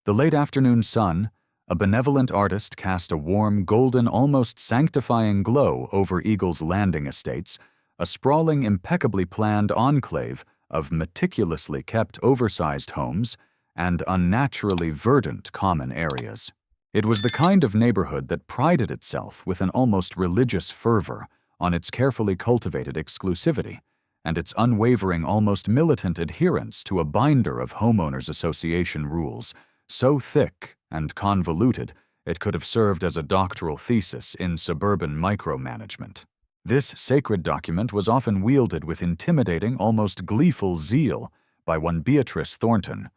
The late afternoon sun, a benevolent artist cast a warm, golden, almost sanctifying glow over Eagle's Landing estates, a sprawling, impeccably planned enclave of meticulously kept oversized homes and unnaturally verdant common areas. It was the kind of neighborhood that prided itself with an almost religious fervor on its carefully cultivated exclusivity and its unwavering, almost militant adherence to a binder of homeowners association rules so thick and convoluted it could have served as a doctoral thesis in suburban micromanagement. This sacred document was often wielded with intimidating, almost gleeful zeal by one Beatrice Thornton,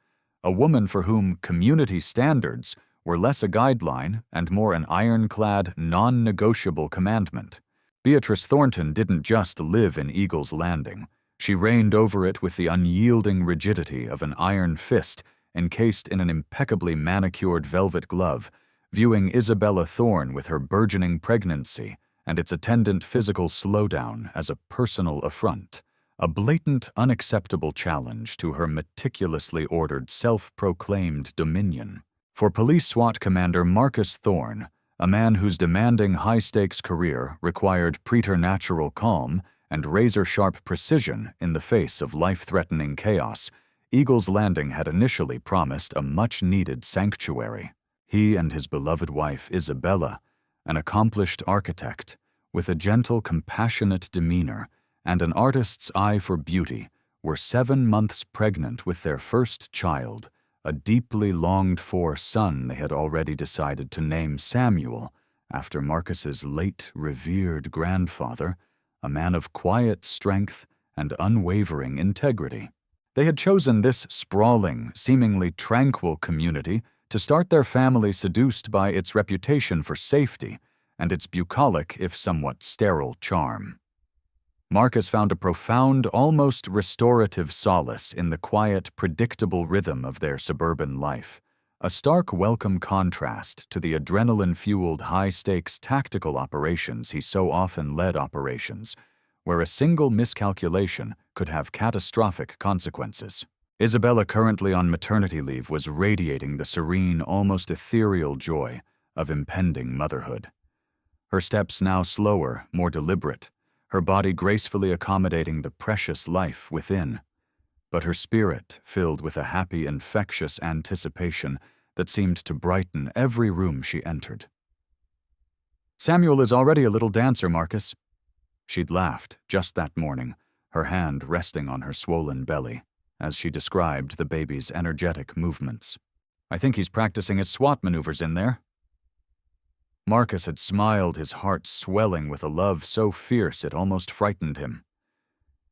a woman for whom community standards were less a guideline and more an ironclad, non-negotiable commandment. Beatrice Thornton didn't just live in Eagle's Landing. She reigned over it with the unyielding rigidity of an iron fist encased in an impeccably manicured velvet glove, viewing Isabella Thorne with her burgeoning pregnancy and its attendant physical slowdown as a personal affront, a blatant, unacceptable challenge to her meticulously ordered, self-proclaimed dominion. For Police SWAT Commander Marcus Thorne, a man whose demanding high-stakes career required preternatural calm and razor-sharp precision in the face of life-threatening chaos, Eagle's Landing had initially promised a much-needed sanctuary. He and his beloved wife, Isabella, an accomplished architect with a gentle, compassionate demeanor and an artist's eye for beauty, were 7 months pregnant with their first child, a deeply longed-for son they had already decided to name Samuel, after Marcus's late, revered grandfather, a man of quiet strength and unwavering integrity. They had chosen this sprawling, seemingly tranquil community to start their family, seduced by its reputation for safety and its bucolic, if somewhat sterile, charm. Marcus found a profound, almost restorative solace in the quiet, predictable rhythm of their suburban life, a stark, welcome contrast to the adrenaline-fueled, high-stakes tactical operations he so often led, operations where a single miscalculation could have catastrophic consequences. Isabella, currently on maternity leave, was radiating the serene, almost ethereal joy of impending motherhood. Her steps now slower, more deliberate, her body gracefully accommodating the precious life within, but her spirit filled with a happy, infectious anticipation that seemed to brighten every room she entered. "Samuel is already a little dancer, Marcus." She'd laughed just that morning, her hand resting on her swollen belly, as she described the baby's energetic movements. "I think he's practicing his SWAT maneuvers in there." Marcus had smiled, his heart swelling with a love so fierce it almost frightened him.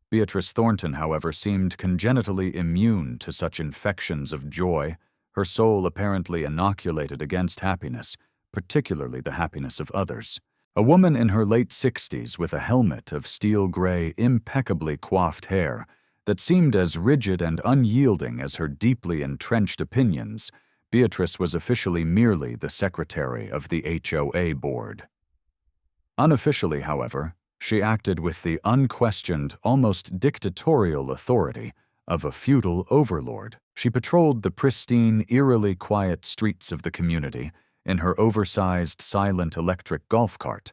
Beatrice Thornton, however, seemed congenitally immune to such infections of joy, her soul apparently inoculated against happiness, particularly the happiness of others. A woman in her late 60s with a helmet of steel-gray, impeccably coiffed hair that seemed as rigid and unyielding as her deeply entrenched opinions, Beatrice was officially merely the secretary of the HOA board. Unofficially, however, she acted with the unquestioned, almost dictatorial authority of a feudal overlord. She patrolled the pristine, eerily quiet streets of the community in her oversized, silent electric golf cart,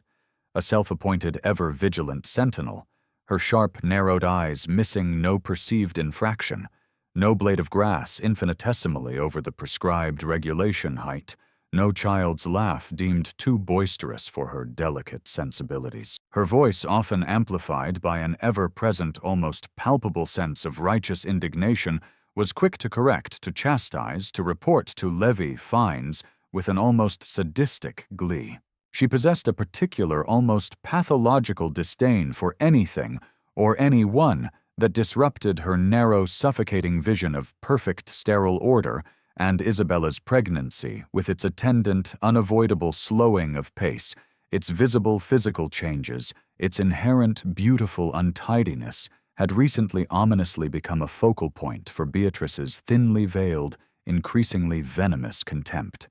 a self-appointed ever-vigilant sentinel, her sharp, narrowed eyes missing no perceived infraction, no blade of grass infinitesimally over the prescribed regulation height, no child's laugh deemed too boisterous for her delicate sensibilities. Her voice often amplified by an ever-present, almost palpable sense of righteous indignation, was quick to correct, to chastise, to report, to levy fines with an almost sadistic glee. She possessed a particular, almost pathological disdain for anything or anyone that disrupted her narrow, suffocating vision of perfect sterile order and Isabella's pregnancy, with its attendant, unavoidable slowing of pace, its visible physical changes, its inherent beautiful untidiness, had recently ominously become a focal point for Beatrice's thinly veiled, increasingly venomous contempt.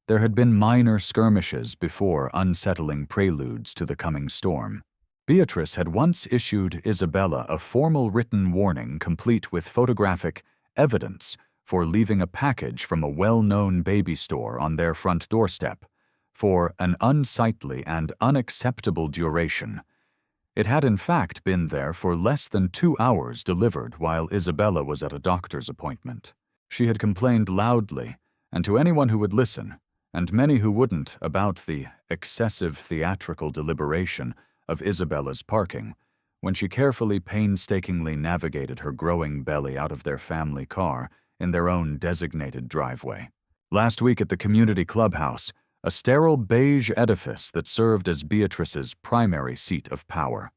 There had been minor skirmishes before unsettling preludes to the coming storm. Beatrice had once issued Isabella a formal written warning complete with photographic evidence for leaving a package from a well-known baby store on their front doorstep for an unsightly and unacceptable duration. It had in fact been there for less than 2 hours delivered while Isabella was at a doctor's appointment. She had complained loudly, and to anyone who would listen, and many who wouldn't, about the excessive theatrical deliberation of Isabella's parking, when she carefully, painstakingly navigated her growing belly out of their family car in their own designated driveway. Last week at the community clubhouse, a sterile beige edifice that served as Beatrice's primary seat of power.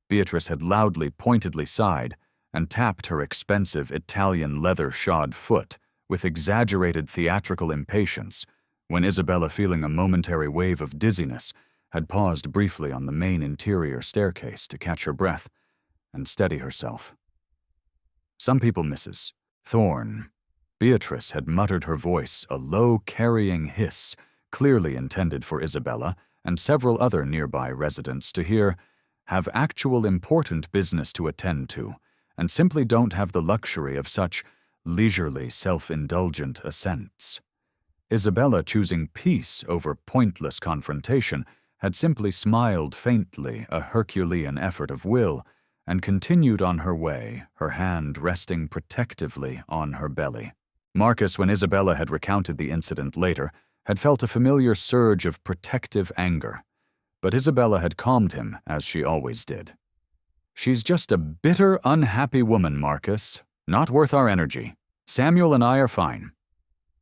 Beatrice had loudly, pointedly sighed and tapped her expensive Italian leather-shod foot with exaggerated theatrical impatience when Isabella, feeling a momentary wave of dizziness, had paused briefly on the main interior staircase to catch her breath and steady herself. "Some people, Mrs. Thorne." Beatrice had muttered her voice, a low, carrying hiss, clearly intended for Isabella and several other nearby residents to hear, "have actual important business to attend to, and simply don't have the luxury of such leisurely, self-indulgent assents." Isabella, choosing peace over pointless confrontation, had simply smiled faintly, a Herculean effort of will, and continued on her way, her hand resting protectively on her belly. Marcus, when Isabella had recounted the incident later, had felt a familiar surge of protective anger, but Isabella had calmed him, as she always did. "She's just a bitter, unhappy woman, Marcus. Not worth our energy. Samuel and I are fine."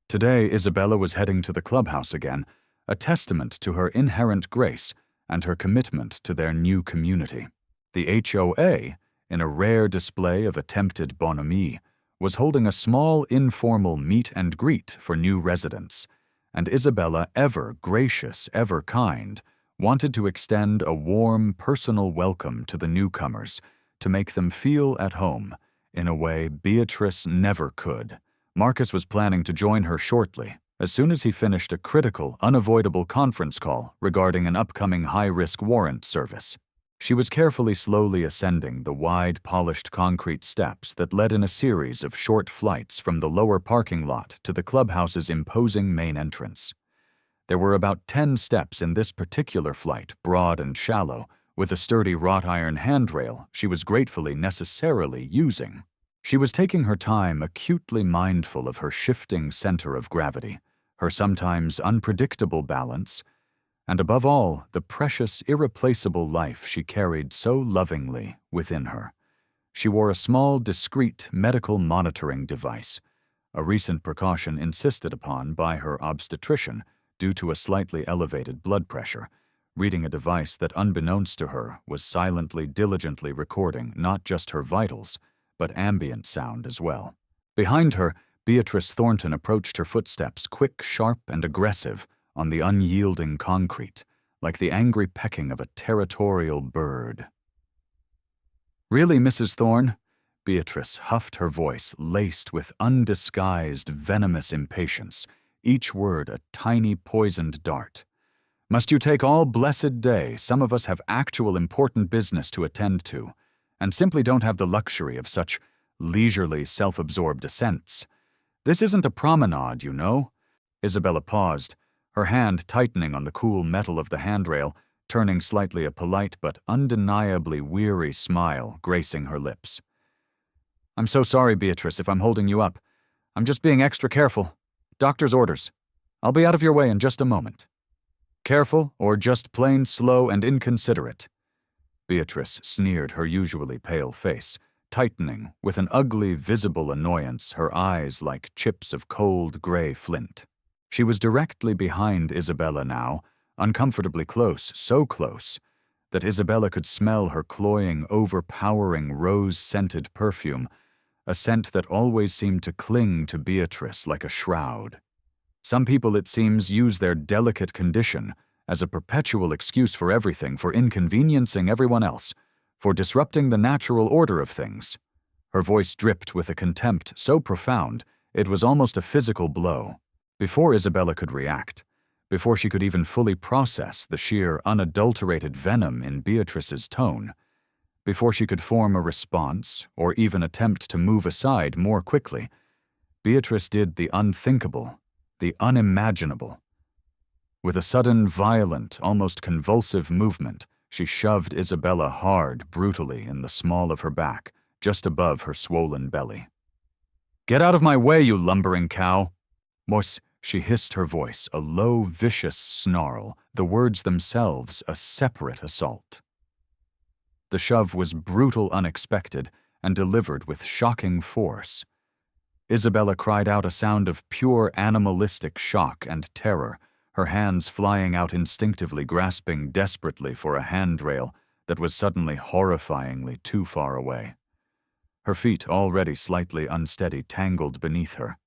Today, Isabella was heading to the clubhouse again, a testament to her inherent grace and her commitment to their new community. The HOA, in a rare display of attempted bonhomie, was holding a small, informal meet and greet for new residents, and Isabella, ever gracious, ever kind, wanted to extend a warm, personal welcome to the newcomers, to make them feel at home, in a way Beatrice never could. Marcus was planning to join her shortly, as soon as he finished a critical, unavoidable conference call regarding an upcoming high-risk warrant service. She was carefully, slowly ascending the wide, polished concrete steps that led in a series of short flights from the lower parking lot to the clubhouse's imposing main entrance. There were about 10 steps in this particular flight, broad and shallow, with a sturdy wrought iron handrail she was gratefully necessarily using. She was taking her time, acutely mindful of her shifting center of gravity, her sometimes unpredictable balance, and above all, the precious, irreplaceable life she carried so lovingly within her. She wore a small, discreet medical monitoring device, a recent precaution insisted upon by her obstetrician due to a slightly elevated blood pressure, reading a device that, unbeknownst to her, was silently, diligently recording not just her vitals, but ambient sound as well. Behind her, Beatrice Thornton approached her footsteps, quick, sharp, and aggressive, on the unyielding concrete, like the angry pecking of a territorial bird. "Really, Mrs. Thorne?" Beatrice huffed, her voice laced with undisguised, venomous impatience, each word a tiny poisoned dart. "Must you take all blessed day? Some of us have actual important business to attend to, and simply don't have the luxury of such leisurely, self-absorbed assents. This isn't a promenade, you know." Isabella paused, her hand tightening on the cool metal of the handrail, turning slightly a polite but undeniably weary smile gracing her lips. "I'm so sorry, Beatrice, if I'm holding you up. I'm just being extra careful. Doctor's orders. I'll be out of your way in just a moment." "Careful, or just plain slow and inconsiderate?" Beatrice sneered, her usually pale face tightening with an ugly, visible annoyance, her eyes like chips of cold, gray flint. She was directly behind Isabella now, uncomfortably close, so close that Isabella could smell her cloying, overpowering, rose-scented perfume, a scent that always seemed to cling to Beatrice like a shroud. Some people, it seems, use their delicate condition as a perpetual excuse for everything, for inconveniencing everyone else, for disrupting the natural order of things. Her voice dripped with a contempt so profound it was almost a physical blow. Before Isabella could react, before she could even fully process the sheer, unadulterated venom in Beatrice's tone, before she could form a response or even attempt to move aside more quickly, Beatrice did the unthinkable, the unimaginable. With a sudden, violent, almost convulsive movement, she shoved Isabella hard, brutally, in the small of her back, just above her swollen belly. "Get out of my way, you lumbering cow!" Mois, she hissed her voice, a low, vicious snarl, the words themselves a separate assault. The shove was brutal, unexpected, and delivered with shocking force. Isabella cried out a sound of pure animalistic shock and terror, her hands flying out instinctively, grasping desperately for a handrail that was suddenly horrifyingly too far away. Her feet, already slightly unsteady, tangled beneath her.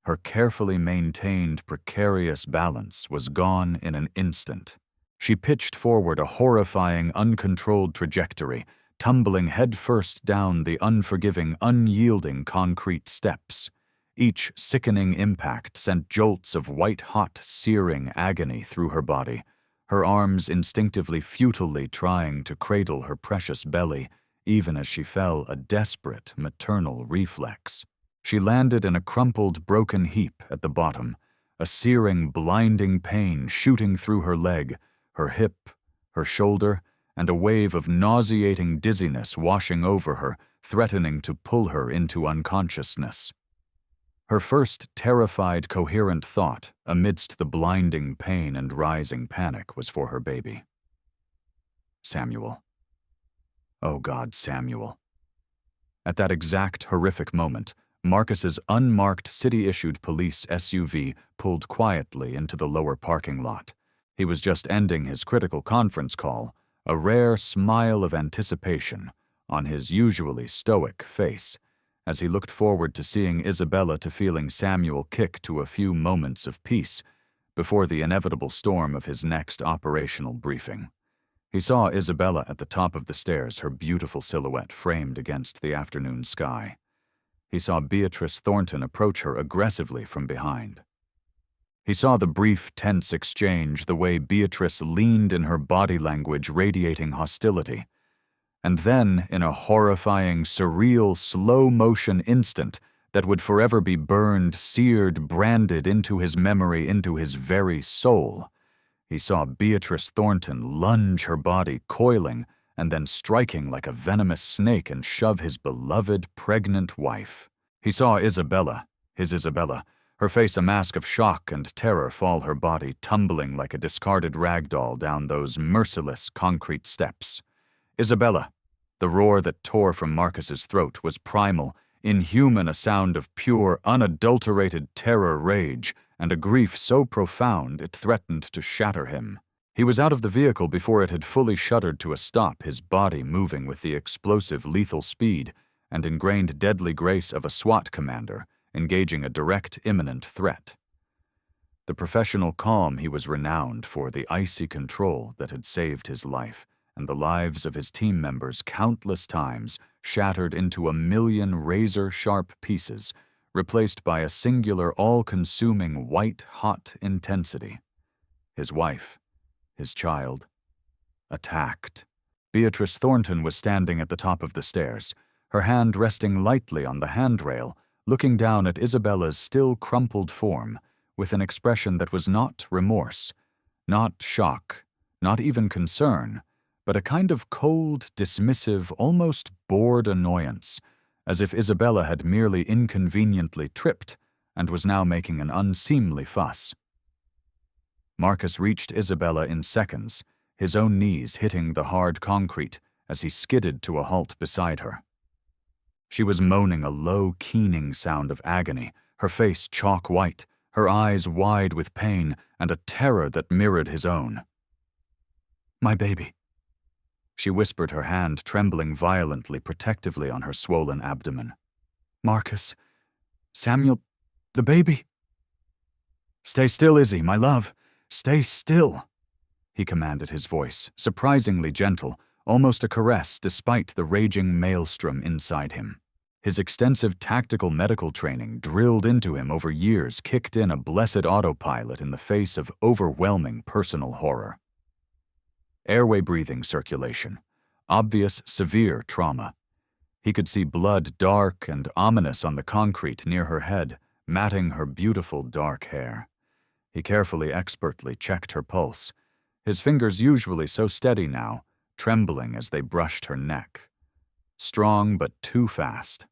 Her carefully maintained, precarious balance was gone in an instant. She pitched forward a horrifying, uncontrolled trajectory, tumbling headfirst down the unforgiving, unyielding concrete steps. Each sickening impact sent jolts of white-hot, searing agony through her body, her arms instinctively, futilely trying to cradle her precious belly, even as she fell, a desperate, maternal reflex. She landed in a crumpled, broken heap at the bottom, a searing, blinding pain shooting through her leg, her hip, her shoulder, and a wave of nauseating dizziness washing over her, threatening to pull her into unconsciousness. Her first terrified, coherent thought, amidst the blinding pain and rising panic, was for her baby. Samuel. Oh God, Samuel. At that exact horrific moment, Marcus's unmarked city-issued police SUV pulled quietly into the lower parking lot. He was just ending his critical conference call, a rare smile of anticipation on his usually stoic face, as he looked forward to seeing Isabella, to feeling Samuel kick to a few moments of peace before the inevitable storm of his next operational briefing. He saw Isabella at the top of the stairs, her beautiful silhouette framed against the afternoon sky. He saw Beatrice Thornton approach her aggressively from behind. He saw the brief, tense exchange, the way Beatrice leaned in her body language radiating hostility. And then, in a horrifying, surreal, slow-motion instant that would forever be burned, seared, branded into his memory, into his very soul, he saw Beatrice Thornton lunge her body, coiling, and then striking like a venomous snake and shove his beloved, pregnant wife. He saw Isabella, his Isabella, her face a mask of shock and terror, fall her body, tumbling like a discarded rag doll down those merciless concrete steps. Isabella, the roar that tore from Marcus's throat, was primal, inhuman, a sound of pure, unadulterated terror, rage, and a grief so profound it threatened to shatter him. He was out of the vehicle before it had fully shuddered to a stop, his body moving with the explosive, lethal speed and ingrained deadly grace of a SWAT commander, engaging a direct, imminent threat. The professional calm he was renowned for, the icy control that had saved his life and the lives of his team members countless times, shattered into a million razor-sharp pieces, replaced by a singular, all-consuming, white-hot intensity. His wife, his child, attacked. Beatrice Thornton was standing at the top of the stairs, her hand resting lightly on the handrail, looking down at Isabella's still crumpled form, with an expression that was not remorse, not shock, not even concern, but a kind of cold, dismissive, almost bored annoyance, as if Isabella had merely inconveniently tripped and was now making an unseemly fuss. Marcus reached Isabella in seconds, his own knees hitting the hard concrete as he skidded to a halt beside her. She was moaning a low, keening sound of agony, her face chalk white, her eyes wide with pain and a terror that mirrored his own. "My baby," she whispered, her hand trembling violently, protectively on her swollen abdomen. "Marcus, Samuel, the baby." "Stay still, Izzy, my love. Stay still," he commanded, his voice surprisingly gentle, almost a caress despite the raging maelstrom inside him. His extensive tactical medical training, drilled into him over years, kicked in a blessed autopilot in the face of overwhelming personal horror. Airway breathing circulation, obvious severe trauma. He could see blood dark and ominous on the concrete near her head, matting her beautiful dark hair. He carefully, expertly checked her pulse, his fingers usually so steady now, trembling as they brushed her neck. Strong but too fast.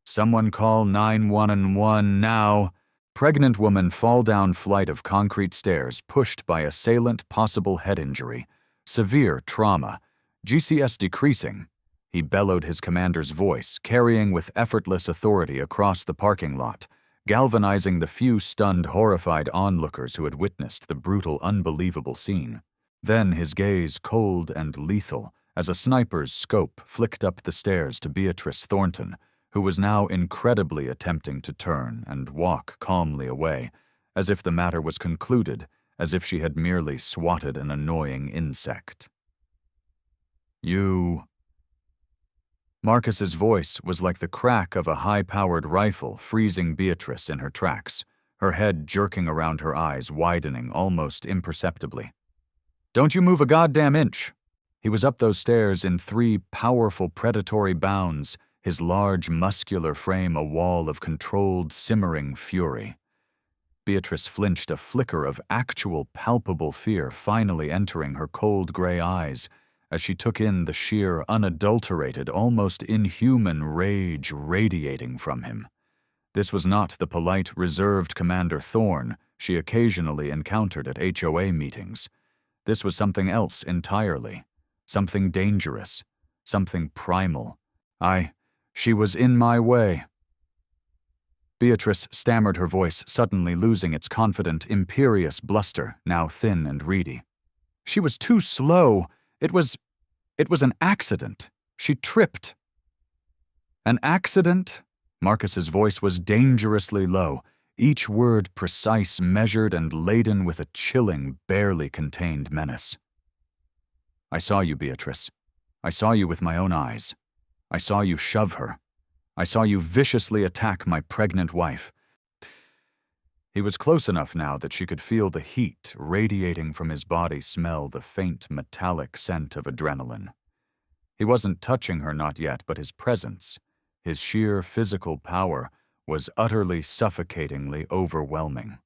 "Someone call 911 now." Pregnant woman fall down flight of concrete stairs pushed by assailant, possible head injury. Severe trauma. GCS decreasing. He bellowed his commander's voice, carrying with effortless authority across the parking lot, galvanizing the few stunned, horrified onlookers who had witnessed the brutal, unbelievable scene. Then his gaze cold and lethal as a sniper's scope flicked up the stairs to Beatrice Thornton, who was now incredibly attempting to turn and walk calmly away, as if the matter was concluded, as if she had merely swatted an annoying insect. "You..." Marcus's voice was like the crack of a high-powered rifle, freezing Beatrice in her tracks, her head jerking around, her eyes widening almost imperceptibly. "Don't you move a goddamn inch." He was up those stairs in 3 powerful predatory bounds, his large muscular frame a wall of controlled, simmering fury. Beatrice flinched, a flicker of actual, palpable fear finally entering her cold gray eyes as she took in the sheer, unadulterated, almost inhuman rage radiating from him. This was not the polite, reserved Commander Thorne she occasionally encountered at HOA meetings. This was something else entirely, something dangerous, something primal. She was in my way. Beatrice stammered, her voice suddenly losing its confident, imperious bluster, now thin and reedy. "She was too slow. It was an accident. She tripped." "An accident?" Marcus's voice was dangerously low, each word precise, measured, and laden with a chilling, barely contained menace. "I saw you, Beatrice. I saw you with my own eyes. I saw you shove her. I saw you viciously attack my pregnant wife." He was close enough now that she could feel the heat radiating from his body, smell the faint metallic scent of adrenaline. He wasn't touching her, not yet, but his presence, his sheer physical power, was utterly suffocatingly overwhelming.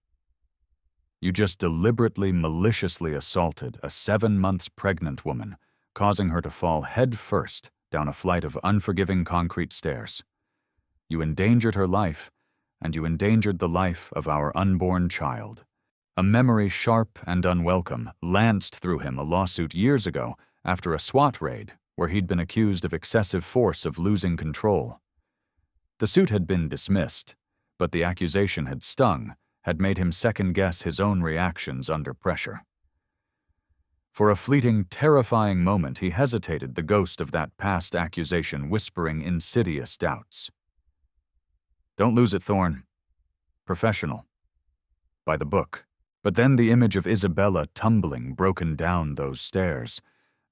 "You just deliberately, maliciously assaulted a 7 months pregnant woman, causing her to fall head first down a flight of unforgiving concrete stairs. You endangered her life, and you endangered the life of our unborn child." A memory sharp and unwelcome lanced through him a lawsuit years ago after a SWAT raid where he'd been accused of excessive force, of losing control. The suit had been dismissed, but the accusation had stung, had made him second-guess his own reactions under pressure. For a fleeting, terrifying moment, he hesitated, the ghost of that past accusation whispering insidious doubts. "Don't lose it, Thorne. Professional. By the book." But then the image of Isabella tumbling, broken down those stairs.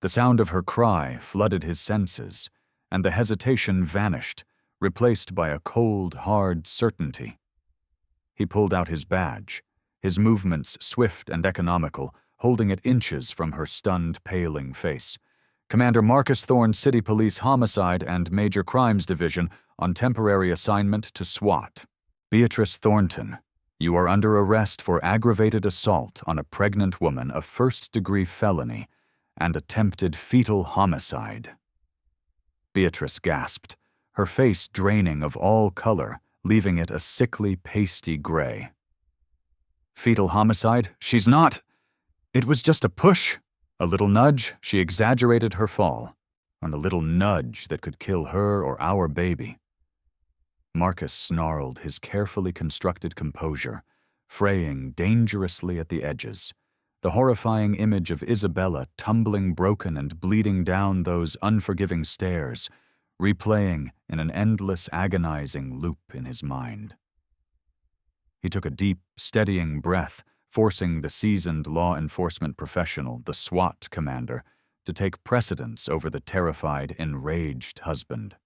The sound of her cry flooded his senses, and the hesitation vanished, replaced by a cold, hard certainty. He pulled out his badge, his movements swift and economical, holding it inches from her stunned, paling face. "Commander Marcus Thorne, City Police Homicide and Major Crimes Division, on temporary assignment to SWAT. Beatrice Thornton, you are under arrest for aggravated assault on a pregnant woman, a first-degree felony, and attempted fetal homicide." Beatrice gasped, her face draining of all color, leaving it a sickly, pasty gray. "Fetal homicide? She's not..." "It was just a push, a little nudge." She exaggerated her fall, and a little nudge that could kill her or our baby. Marcus snarled, his carefully constructed composure fraying dangerously at the edges, the horrifying image of Isabella tumbling broken and bleeding down those unforgiving stairs, replaying in an endless, agonizing loop in his mind. He took a deep, steadying breath, forcing the seasoned law enforcement professional, the SWAT commander, to take precedence over the terrified, enraged husband.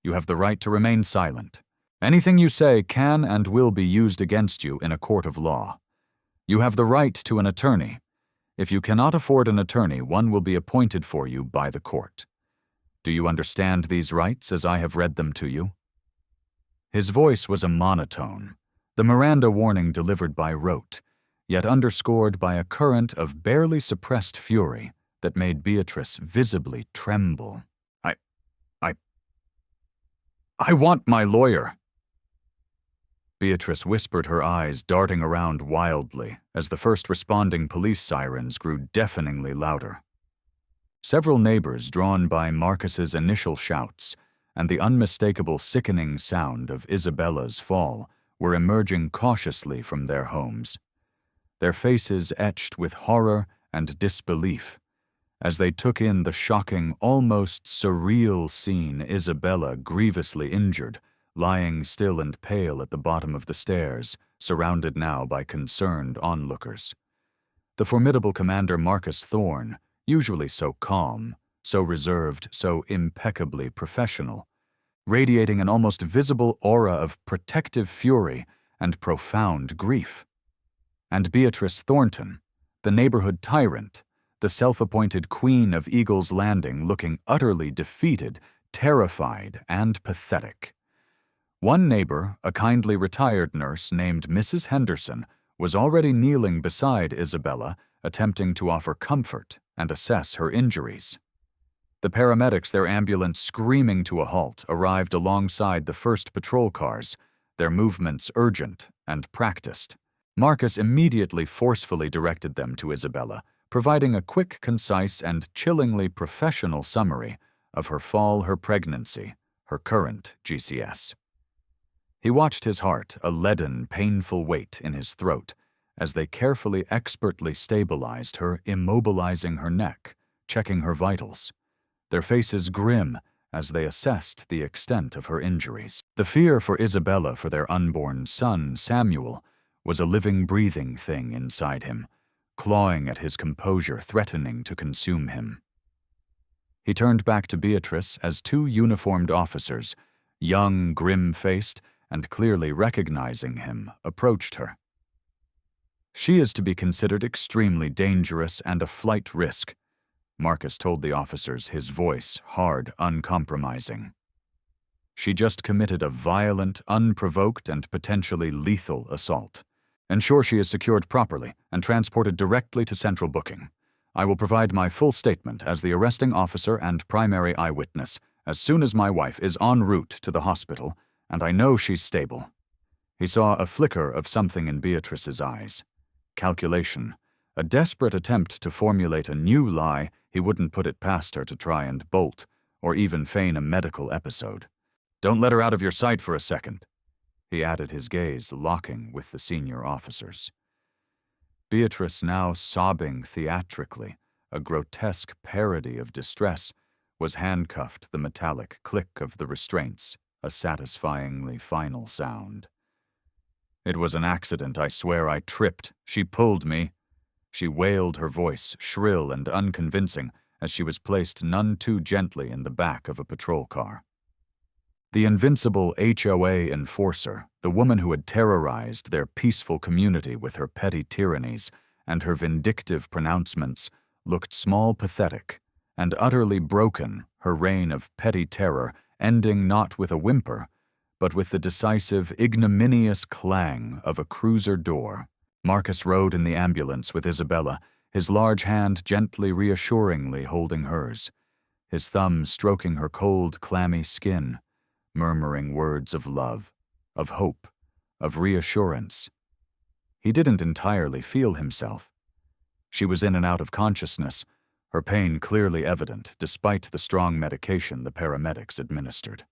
"You have the right to remain silent. Anything you say can and will be used against you in a court of law. You have the right to an attorney. If you cannot afford an attorney, one will be appointed for you by the court. Do you understand these rights as I have read them to you?" His voice was a monotone, the Miranda warning delivered by rote, yet underscored by a current of barely suppressed fury that made Beatrice visibly tremble. I want my lawyer." Beatrice whispered, her eyes darting around wildly as the first responding police sirens grew deafeningly louder. Several neighbors, drawn by Marcus's initial shouts and the unmistakable sickening sound of Isabella's fall, were emerging cautiously from their homes, their faces etched with horror and disbelief as they took in the shocking, almost surreal scene: Isabella, grievously injured, lying still and pale at the bottom of the stairs, surrounded now by concerned onlookers. The formidable Commander Marcus Thorne, usually so calm, so reserved, so impeccably professional, radiating an almost visible aura of protective fury and profound grief. And Beatrice Thornton, the neighborhood tyrant, the self-appointed queen of Eagle's Landing, looking utterly defeated, terrified, and pathetic. One neighbor, a kindly retired nurse named Mrs. Henderson, was already kneeling beside Isabella, attempting to offer comfort and assess her injuries. The paramedics, their ambulance screaming to a halt, arrived alongside the first patrol cars, their movements urgent and practiced. Marcus immediately forcefully directed them to Isabella, providing a quick, concise, and chillingly professional summary of her fall, her pregnancy, her current GCS. He watched his heart, a leaden, painful weight in his throat, as they carefully, expertly stabilized her, immobilizing her neck, checking her vitals, their faces grim as they assessed the extent of her injuries. The fear for Isabella, for their unborn son, Samuel, was a living, breathing thing inside him, clawing at his composure, threatening to consume him. He turned back to Beatrice as two uniformed officers, young, grim-faced, and clearly recognizing him, approached her. "She is to be considered extremely dangerous and a flight risk," Marcus told the officers, his voice hard, uncompromising. "She just committed a violent, unprovoked, and potentially lethal assault. Ensure she is secured properly and transported directly to central booking. I will provide my full statement as the arresting officer and primary eyewitness as soon as my wife is en route to the hospital, and I know she's stable." He saw a flicker of something in Beatrice's eyes. Calculation. A desperate attempt to formulate a new lie he wouldn't put it past her to try and bolt, or even feign a medical episode. "Don't let her out of your sight for a second," he added, his gaze locking with the senior officers. Beatrice, now sobbing theatrically, a grotesque parody of distress, was handcuffed, the metallic click of the restraints, a satisfyingly final sound. "It was an accident, I swear. I tripped. She pulled me," she wailed, her voice shrill and unconvincing as she was placed none too gently in the back of a patrol car. The invincible HOA enforcer, the woman who had terrorized their peaceful community with her petty tyrannies and her vindictive pronouncements, looked small, pathetic, and utterly broken, her reign of petty terror ending not with a whimper, but with the decisive, ignominious clang of a cruiser door. Marcus rode in the ambulance with Isabella, his large hand gently, reassuringly holding hers, his thumb stroking her cold, clammy skin, murmuring words of love, of hope, of reassurance. He didn't entirely feel himself. She was in and out of consciousness, her pain clearly evident despite the strong medication the paramedics administered.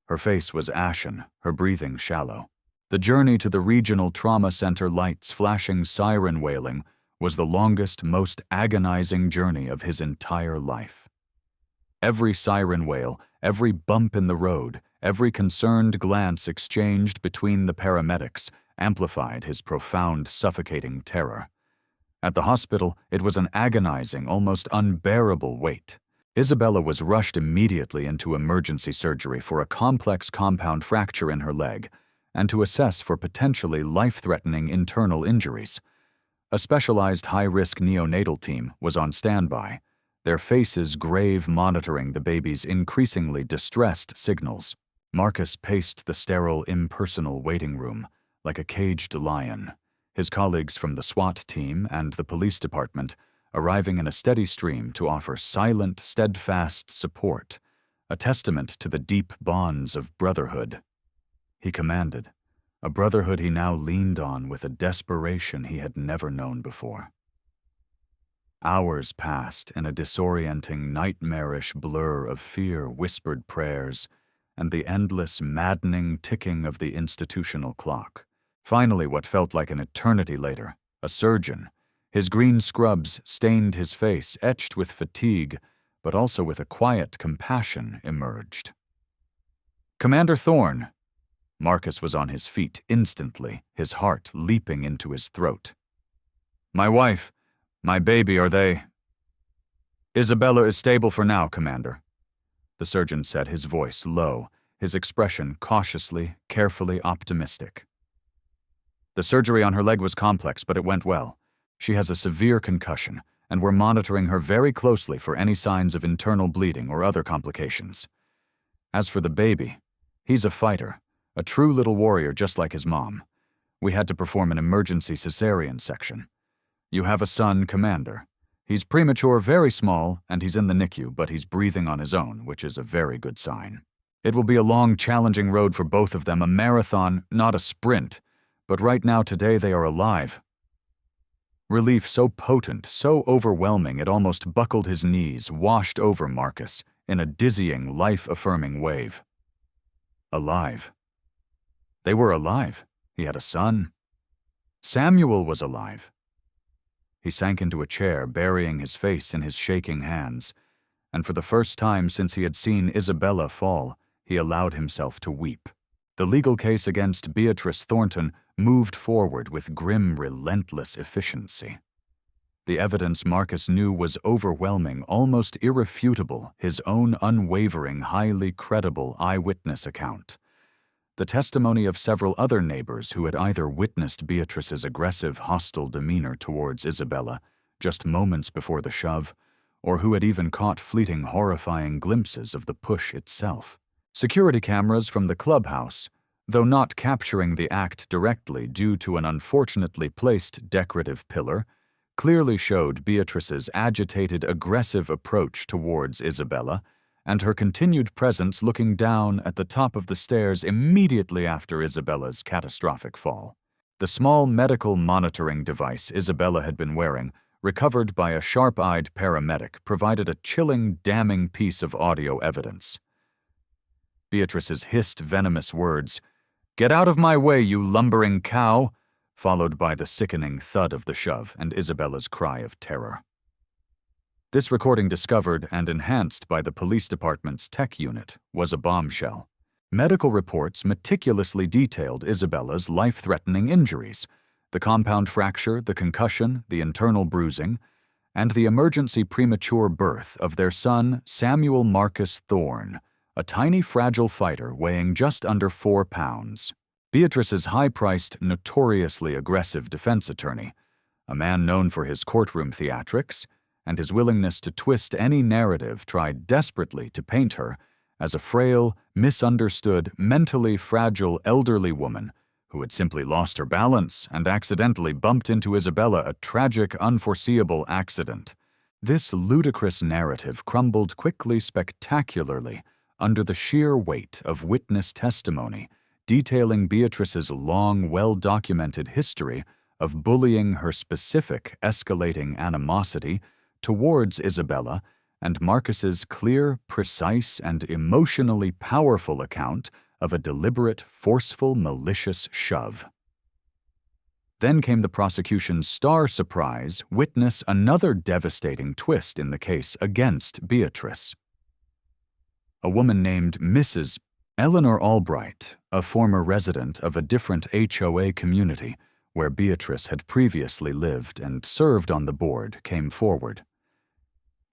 Her face was ashen, her breathing shallow. The journey to the regional trauma center, lights flashing, siren wailing, was the longest, most agonizing journey of his entire life. Every siren wail, every bump in the road, every concerned glance exchanged between the paramedics amplified his profound, suffocating terror. At the hospital, it was an agonizing, almost unbearable wait. Isabella was rushed immediately into emergency surgery for a complex compound fracture in her leg and to assess for potentially life-threatening internal injuries. A specialized high-risk neonatal team was on standby, their faces grave, monitoring the baby's increasingly distressed signals. Marcus paced the sterile, impersonal waiting room like a caged lion, his colleagues from the SWAT team and the police department arriving in a steady stream to offer silent, steadfast support, a testament to the deep bonds of brotherhood. He commanded, a brotherhood he now leaned on with a desperation he had never known before. Hours passed in a disorienting, nightmarish blur of fear-whispered prayers and the endless, maddening ticking of the institutional clock. Finally, what felt like an eternity later, a surgeon, his green scrubs stained his face, etched with fatigue, but also with a quiet compassion, emerged. "Commander Thorne." Marcus was on his feet instantly, his heart leaping into his throat. "My wife, my baby, are they?" "Isabella is stable for now, Commander," the surgeon said, his voice low, his expression cautiously, carefully optimistic. "The surgery on her leg was complex, but it went well. She has a severe concussion, and we're monitoring her very closely for any signs of internal bleeding or other complications. As for the baby, he's a fighter, a true little warrior just like his mom. We had to perform an emergency cesarean section. You have a son, Commander. He's premature, very small, and he's in the NICU, but he's breathing on his own, which is a very good sign. It will be a long, challenging road for both of them, a marathon, not a sprint, but right now, today, they are alive." Relief so potent, so overwhelming, it almost buckled his knees, washed over Marcus in a dizzying, life-affirming wave. Alive. They were alive. He had a son. Samuel was alive. He sank into a chair, burying his face in his shaking hands, and for the first time since he had seen Isabella fall, he allowed himself to weep. The legal case against Beatrice Thornton moved forward with grim, relentless efficiency. The evidence Marcus knew was overwhelming, almost irrefutable, his own unwavering, highly credible eyewitness account. The testimony of several other neighbors who had either witnessed Beatrice's aggressive, hostile demeanor towards Isabella just moments before the shove, or who had even caught fleeting, horrifying glimpses of the push itself. Security cameras from the clubhouse, though not capturing the act directly due to an unfortunately placed decorative pillar, clearly showed Beatrice's agitated, aggressive approach towards Isabella and her continued presence looking down at the top of the stairs immediately after Isabella's catastrophic fall. The small medical monitoring device Isabella had been wearing, recovered by a sharp-eyed paramedic, provided a chilling, damning piece of audio evidence. Beatrice's hissed venomous words, "Get out of my way, you lumbering cow," followed by the sickening thud of the shove and Isabella's cry of terror. This recording, discovered and enhanced by the police department's tech unit, was a bombshell. Medical reports meticulously detailed Isabella's life-threatening injuries, the compound fracture, the concussion, the internal bruising, and the emergency premature birth of their son, Samuel Marcus Thorne, a tiny, fragile fighter weighing just under 4 pounds. Beatrice's high-priced, notoriously aggressive defense attorney, a man known for his courtroom theatrics and his willingness to twist any narrative, tried desperately to paint her as a frail, misunderstood, mentally fragile elderly woman who had simply lost her balance and accidentally bumped into Isabella, a tragic, unforeseeable accident. This ludicrous narrative crumbled quickly, spectacularly, under the sheer weight of witness testimony detailing Beatrice's long, well-documented history of bullying her specific escalating animosity towards Isabella and Marcus's clear, precise, and emotionally powerful account of a deliberate, forceful, malicious shove. Then came the prosecution's star surprise witness another devastating twist in the case against Beatrice. A woman named Mrs. Eleanor Albright, a former resident of a different HOA community where Beatrice had previously lived and served on the board, came forward.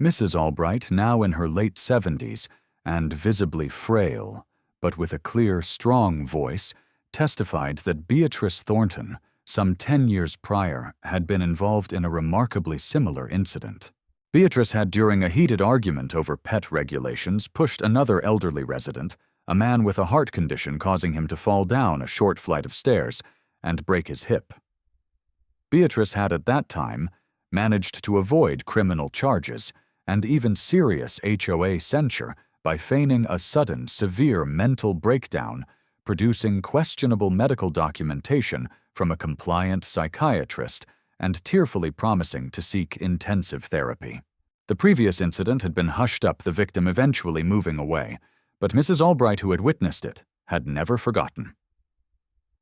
Mrs. Albright, now in her late 70s and visibly frail, but with a clear, strong voice, testified that Beatrice Thornton, some 10 years prior, had been involved in a remarkably similar incident. Beatrice had, during a heated argument over pet regulations, pushed another elderly resident, a man with a heart condition causing him to fall down a short flight of stairs and break his hip. Beatrice had at that time managed to avoid criminal charges and even serious HOA censure by feigning a sudden, severe mental breakdown, producing questionable medical documentation from a compliant psychiatrist, and tearfully promising to seek intensive therapy. The previous incident had been hushed up, the victim eventually moving away, but Mrs. Albright, who had witnessed it, had never forgotten.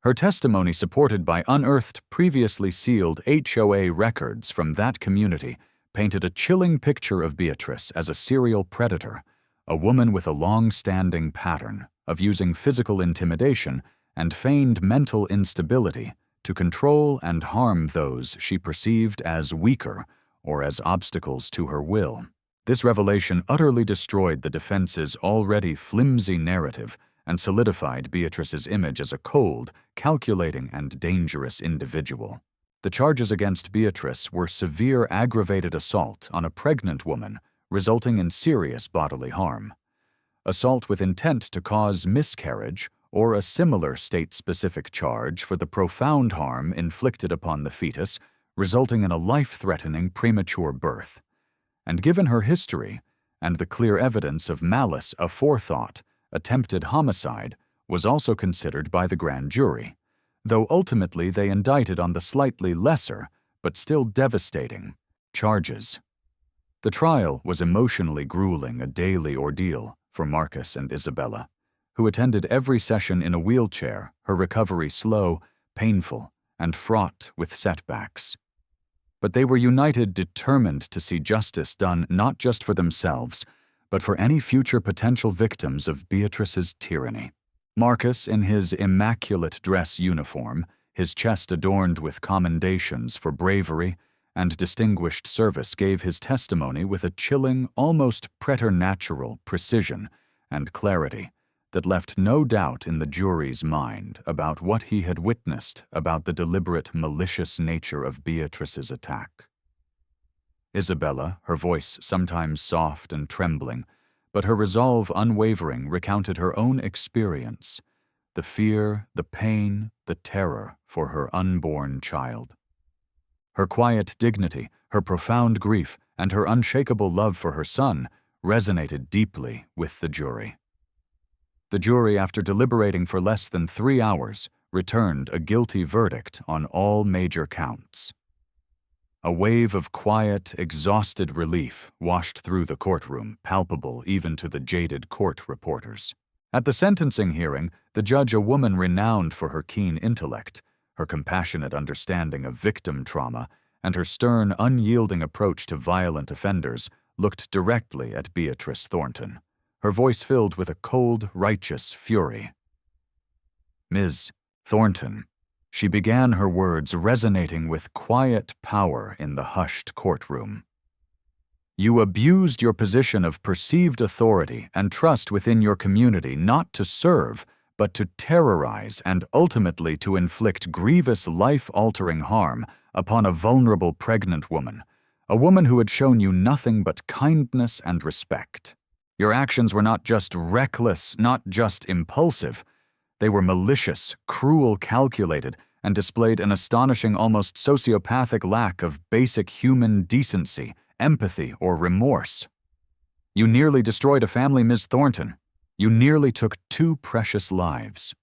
Her testimony, supported by unearthed, previously sealed HOA records from that community, painted a chilling picture of Beatrice as a serial predator, a woman with a long-standing pattern of using physical intimidation and feigned mental instability to control and harm those she perceived as weaker or as obstacles to her will. This revelation utterly destroyed the defense's already flimsy narrative and solidified Beatrice's image as a cold, calculating, and dangerous individual. The charges against Beatrice were severe aggravated assault on a pregnant woman, resulting in serious bodily harm, assault with intent to cause miscarriage, or a similar state-specific charge for the profound harm inflicted upon the fetus, resulting in a life-threatening premature birth. And given her history and the clear evidence of malice aforethought, attempted homicide was also considered by the grand jury, though ultimately they indicted on the slightly lesser, but still devastating, charges. The trial was emotionally grueling, a daily ordeal for Marcus and Isabella, who attended every session in a wheelchair, her recovery slow, painful, and fraught with setbacks. But they were united, determined to see justice done not just for themselves, but for any future potential victims of Beatrice's tyranny. Marcus, in his immaculate dress uniform, his chest adorned with commendations for bravery and distinguished service, gave his testimony with a chilling, almost preternatural precision and clarity that left no doubt in the jury's mind about what he had witnessed about the deliberate, malicious nature of Beatrice's attack. Isabella, her voice sometimes soft and trembling, but her resolve unwavering, recounted her own experience, the fear, the pain, the terror for her unborn child. Her quiet dignity, her profound grief, and her unshakable love for her son resonated deeply with the jury. The jury, after deliberating for less than 3 hours, returned a guilty verdict on all major counts. A wave of quiet, exhausted relief washed through the courtroom, palpable even to the jaded court reporters. At the sentencing hearing, the judge, a woman renowned for her keen intellect, her compassionate understanding of victim trauma, and her stern, unyielding approach to violent offenders, looked directly at Beatrice Thornton, her voice filled with a cold, righteous fury. "Ms. Thornton," she began, her words resonating with quiet power in the hushed courtroom. "You abused your position of perceived authority and trust within your community not to serve, but to terrorize and ultimately to inflict grievous, life-altering harm upon a vulnerable pregnant woman, a woman who had shown you nothing but kindness and respect. Your actions were not just reckless, not just impulsive. They were malicious, cruel, calculated, and displayed an astonishing, almost sociopathic lack of basic human decency, empathy, or remorse. You nearly destroyed a family, Ms. Thornton. You nearly took 2 precious lives.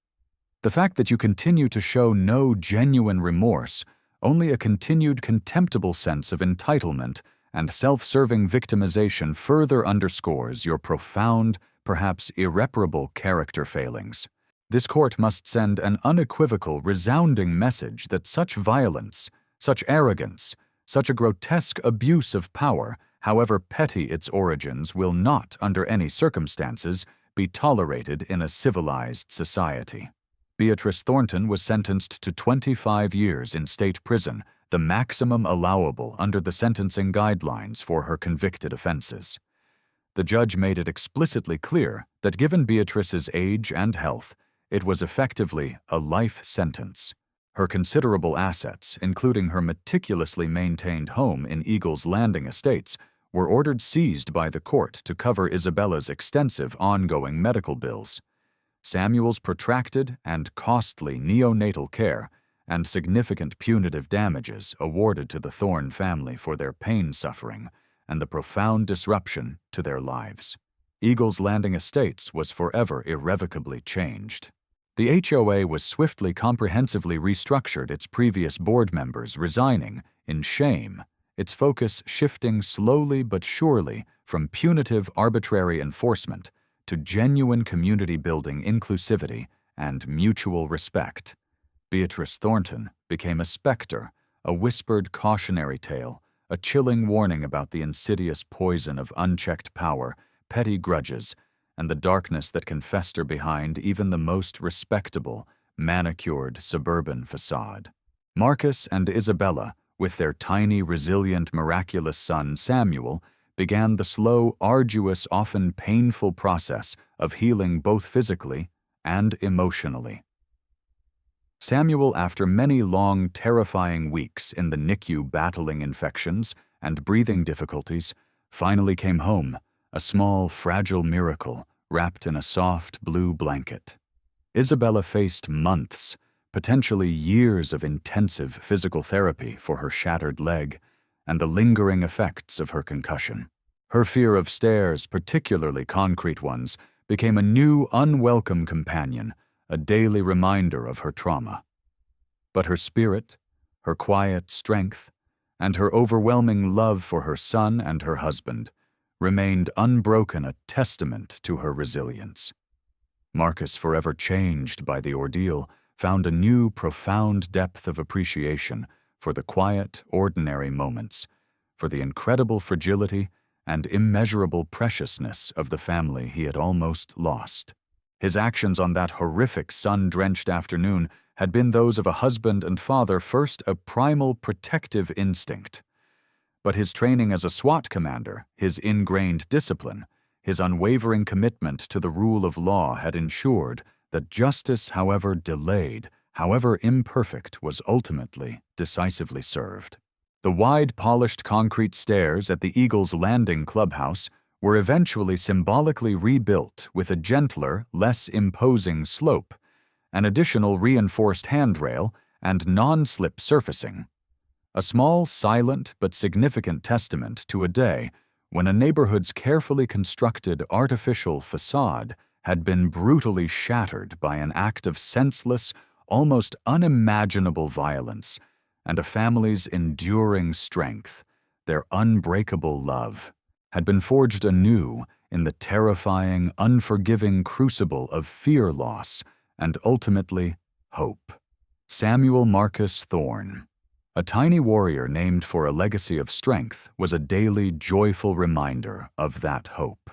The fact that you continue to show no genuine remorse, only a continued contemptible sense of entitlement and self-serving victimization, further underscores your profound, perhaps irreparable character failings. This court must send an unequivocal, resounding message that such violence, such arrogance, such a grotesque abuse of power, however petty its origins, will not, under any circumstances, be tolerated in a civilized society. Beatrice Thornton was sentenced to 25 years in state prison, the maximum allowable under the sentencing guidelines for her convicted offenses. The judge made it explicitly clear that given Beatrice's age and health, it was effectively a life sentence. Her considerable assets, including her meticulously maintained home in Eagles Landing Estates, were ordered seized by the court to cover Isabella's extensive ongoing medical bills. Samuel's protracted and costly neonatal care, and significant punitive damages awarded to the Thorne family for their pain suffering and the profound disruption to their lives. Eagles Landing Estates was forever irrevocably changed. The HOA was swiftly comprehensively restructured, its previous board members resigning in shame, its focus shifting slowly but surely from punitive arbitrary enforcement to genuine community-building inclusivity and mutual respect. Beatrice Thornton became a specter, a whispered cautionary tale, a chilling warning about the insidious poison of unchecked power, petty grudges, and the darkness that can fester behind even the most respectable, manicured suburban facade. Marcus and Isabella, with their tiny, resilient, miraculous son Samuel, began the slow, arduous, often painful process of healing both physically and emotionally. Samuel, after many long, terrifying weeks in the NICU battling infections and breathing difficulties, finally came home, a small, fragile miracle wrapped in a soft blue blanket. Isabella faced months, potentially years of intensive physical therapy for her shattered leg and the lingering effects of her concussion. Her fear of stairs, particularly concrete ones, became a new, unwelcome companion, a daily reminder of her trauma. But her spirit, her quiet strength, and her overwhelming love for her son and her husband remained unbroken, a testament to her resilience. Marcus, forever changed by the ordeal, found a new, profound depth of appreciation for the quiet, ordinary moments, for the incredible fragility and immeasurable preciousness of the family he had almost lost. His actions on that horrific sun-drenched afternoon had been those of a husband and father, first a primal protective instinct. But his training as a SWAT commander, his ingrained discipline, his unwavering commitment to the rule of law had ensured that justice, however delayed, however imperfect, was ultimately decisively served. The wide, polished concrete stairs at the Eagles Landing clubhouse were eventually symbolically rebuilt with a gentler, less imposing slope, an additional reinforced handrail, and non-slip surfacing. A small, silent, but significant testament to a day when a neighborhood's carefully constructed artificial facade had been brutally shattered by an act of senseless, almost unimaginable violence, and a family's enduring strength, their unbreakable love, had been forged anew in the terrifying, unforgiving crucible of fear loss and ultimately hope. Samuel Marcus Thorne, a tiny warrior named for a legacy of strength, was a daily, joyful reminder of that hope.